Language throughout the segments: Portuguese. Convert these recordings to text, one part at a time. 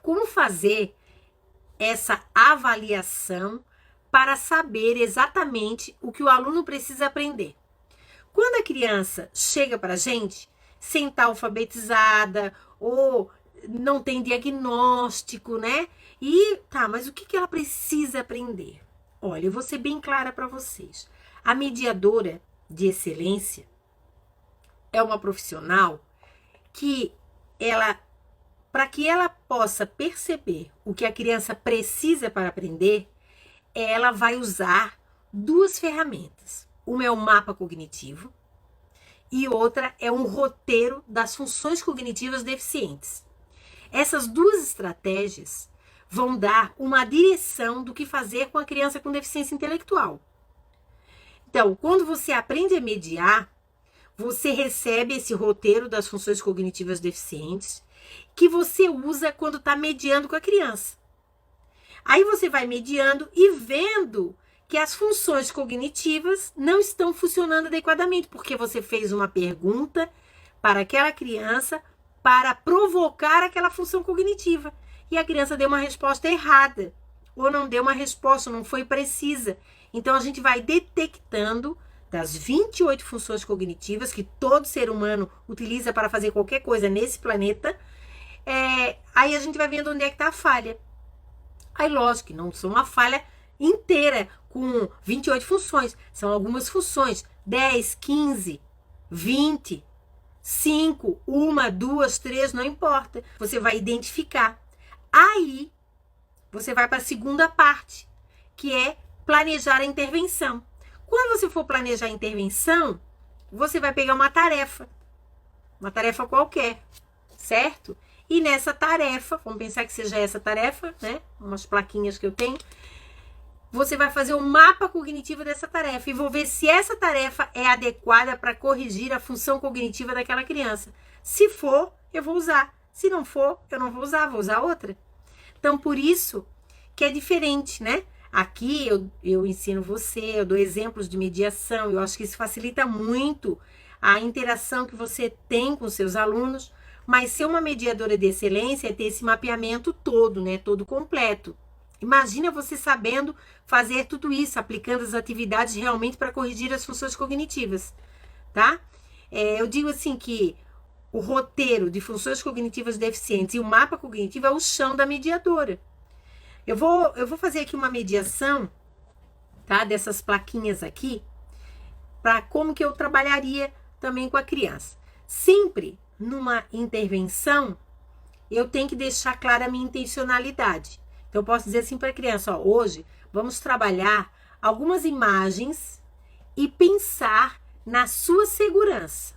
como fazer essa avaliação para saber exatamente o que o aluno precisa aprender. Quando a criança chega para a gente, sem estar alfabetizada ou não tem diagnóstico, né? E tá, mas o que ela precisa aprender? Olha, eu vou ser bem clara para vocês. A mediadora de excelência é uma profissional que para que ela possa perceber o que a criança precisa para aprender, ela vai usar duas ferramentas. Uma é o mapa cognitivo e outra é um roteiro das funções cognitivas deficientes. Essas duas estratégias vão dar uma direção do que fazer com a criança com deficiência intelectual. Então, quando você aprende a mediar, você recebe esse roteiro das funções cognitivas deficientes que você usa quando está mediando com a criança. Aí você vai mediando e vendo que as funções cognitivas não estão funcionando adequadamente, porque você fez uma pergunta para aquela criança para provocar aquela função cognitiva. E a criança deu uma resposta errada, ou não deu uma resposta, não foi precisa. Então a gente vai detectando das 28 funções cognitivas que todo ser humano utiliza para fazer qualquer coisa nesse planeta, aí a gente vai vendo onde é que está a falha. Aí, lógico que não são uma falha inteira com 28 funções. São algumas funções, 10, 15, 20, 5, 1, 2, 3, não importa. Você vai identificar. Aí, você vai para a segunda parte, que é planejar a intervenção. Quando você for planejar a intervenção, você vai pegar uma tarefa qualquer, certo? E nessa tarefa, vamos pensar que seja essa tarefa, né? Umas plaquinhas que eu tenho. Você vai fazer o mapa cognitivo dessa tarefa e vou ver se essa tarefa é adequada para corrigir a função cognitiva daquela criança. Se for, eu vou usar. Se não for, eu não vou usar outra. Então, por isso que é diferente, né? Aqui eu ensino você, eu dou exemplos de mediação, eu acho que isso facilita muito a interação que você tem com seus alunos, mas ser uma mediadora de excelência é ter esse mapeamento todo, né? Todo completo. Imagina você sabendo fazer tudo isso, aplicando as atividades realmente para corrigir as funções cognitivas, tá? Eu digo assim que o roteiro de funções cognitivas deficientes e o mapa cognitivo é o chão da mediadora. Eu vou fazer aqui uma mediação, tá? Dessas plaquinhas aqui, para como que eu trabalharia também com a criança. Sempre numa intervenção, eu tenho que deixar clara a minha intencionalidade. Então, eu posso dizer assim para a criança, ó, hoje vamos trabalhar algumas imagens e pensar na sua segurança.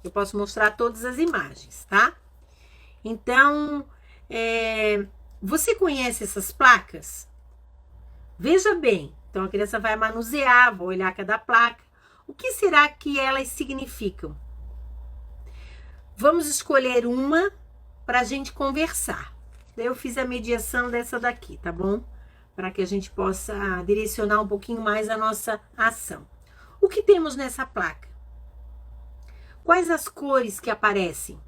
Eu posso mostrar todas as imagens, tá? Então, você conhece essas placas? Veja bem. Então, a criança vai manusear, vai olhar cada placa. O que será que elas significam? Vamos escolher uma para a gente conversar. Eu fiz a mediação dessa daqui, tá bom? Para que a gente possa direcionar um pouquinho mais a nossa ação. O que temos nessa placa? Quais as cores que aparecem?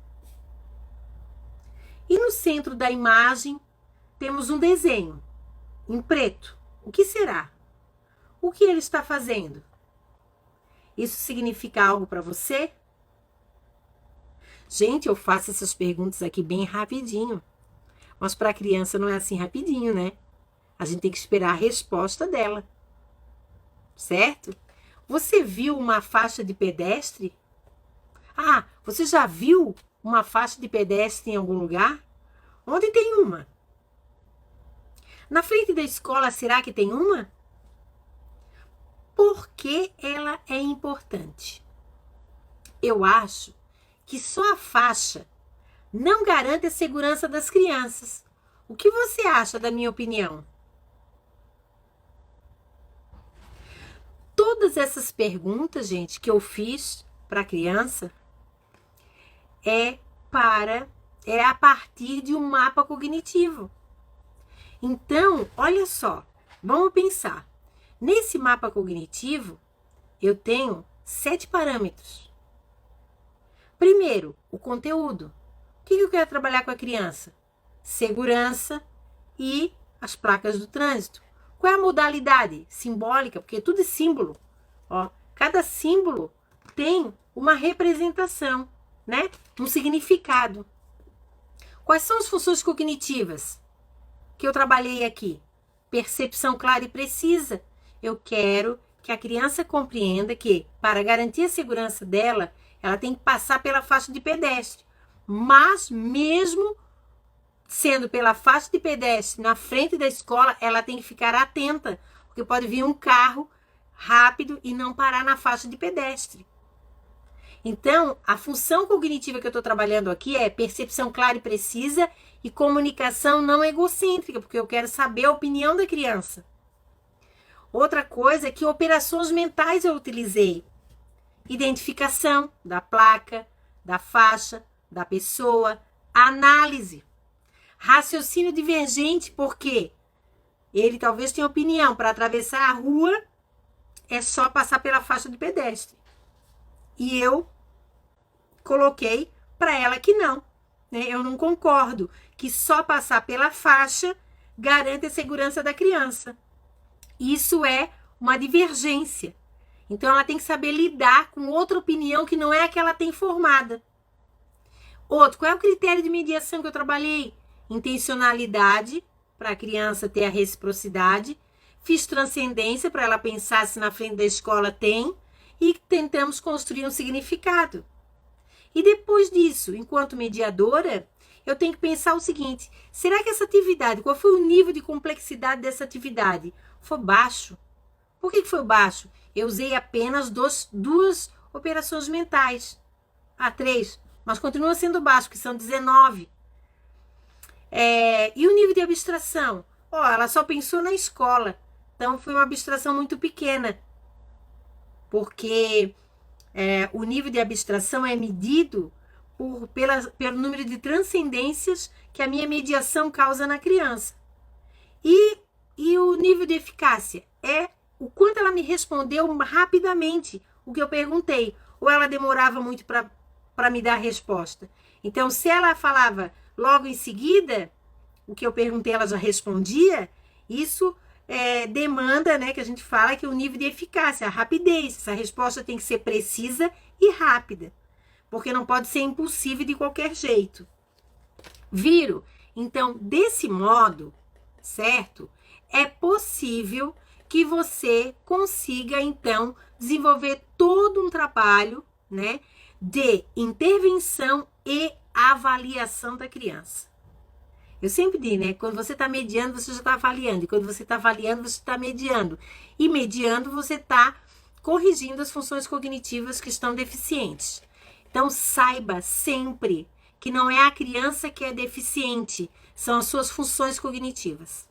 E no centro da imagem temos um desenho em preto. O que será? O que ele está fazendo? Isso significa algo para você? Gente, eu faço essas perguntas aqui bem rapidinho. Mas para a criança não é assim rapidinho, né? A gente tem que esperar a resposta dela. Certo? Você viu uma faixa de pedestre? Ah, você já viu uma faixa de pedestre em algum lugar? Onde tem uma? Na frente da escola, será que tem uma? Por que ela é importante? Eu acho que só a faixa não garante a segurança das crianças. O que você acha da minha opinião? Todas essas perguntas, gente, que eu fiz para a criança é a partir de um mapa cognitivo. Então, olha só, vamos pensar. Nesse mapa cognitivo, eu tenho 7 parâmetros. Primeiro, o conteúdo. que eu quero trabalhar com a criança? Segurança e as placas do trânsito. Qual é a modalidade? Simbólica, porque tudo é símbolo. Ó, cada símbolo tem uma representação, né? Um significado. Quais são as funções cognitivas que eu trabalhei aqui? Percepção clara e precisa. Eu quero que a criança compreenda que, para garantir a segurança dela, ela tem que passar pela faixa de pedestre. Mas, mesmo sendo pela faixa de pedestre na frente da escola, ela tem que ficar atenta, porque pode vir um carro rápido e não parar na faixa de pedestre. Então, a função cognitiva que eu estou trabalhando aqui é percepção clara e precisa e comunicação não egocêntrica, porque eu quero saber a opinião da criança. Outra coisa é que operações mentais eu utilizei. Identificação da placa, da faixa, da pessoa, análise. Raciocínio divergente, porque ele talvez tenha opinião, para atravessar a rua é só passar pela faixa de pedestre. E eu coloquei para ela que não, né? Eu não concordo que só passar pela faixa garante a segurança da criança. Isso é uma divergência. Então ela tem que saber lidar com outra opinião que não é a que ela tem formada. Outro, qual é o critério de mediação que eu trabalhei? Intencionalidade, para a criança ter a reciprocidade. Fiz transcendência, para ela pensar se na frente da escola tem. E tentamos construir um significado. E depois disso, enquanto mediadora, eu tenho que pensar o seguinte: será que essa atividade, qual foi o nível de complexidade dessa atividade? Foi baixo. Por que foi baixo? Eu usei apenas duas operações mentais. 3, mas continua sendo baixo, que são 19. E o nível de abstração? Ela só pensou na escola. Então, foi uma abstração muito pequena. Porque o nível de abstração é medido pelo número de transcendências que a minha mediação causa na criança. E o nível de eficácia é o quanto ela me respondeu rapidamente o que eu perguntei. Ou ela demorava muito para me dar a resposta. Então, se ela falava logo em seguida, o que eu perguntei ela já respondia, isso demanda, né, que a gente fala que é o nível de eficácia, a rapidez. Essa resposta tem que ser precisa e rápida, porque não pode ser impulsiva de qualquer jeito. Viram? Então, desse modo, certo? É possível que você consiga, então, desenvolver todo um trabalho, né, de intervenção e avaliação da criança. Eu sempre digo, né? Quando você está mediando, você já está avaliando. E quando você está avaliando, você está mediando. E mediando, você está corrigindo as funções cognitivas que estão deficientes. Então, saiba sempre que não é a criança que é deficiente, são as suas funções cognitivas.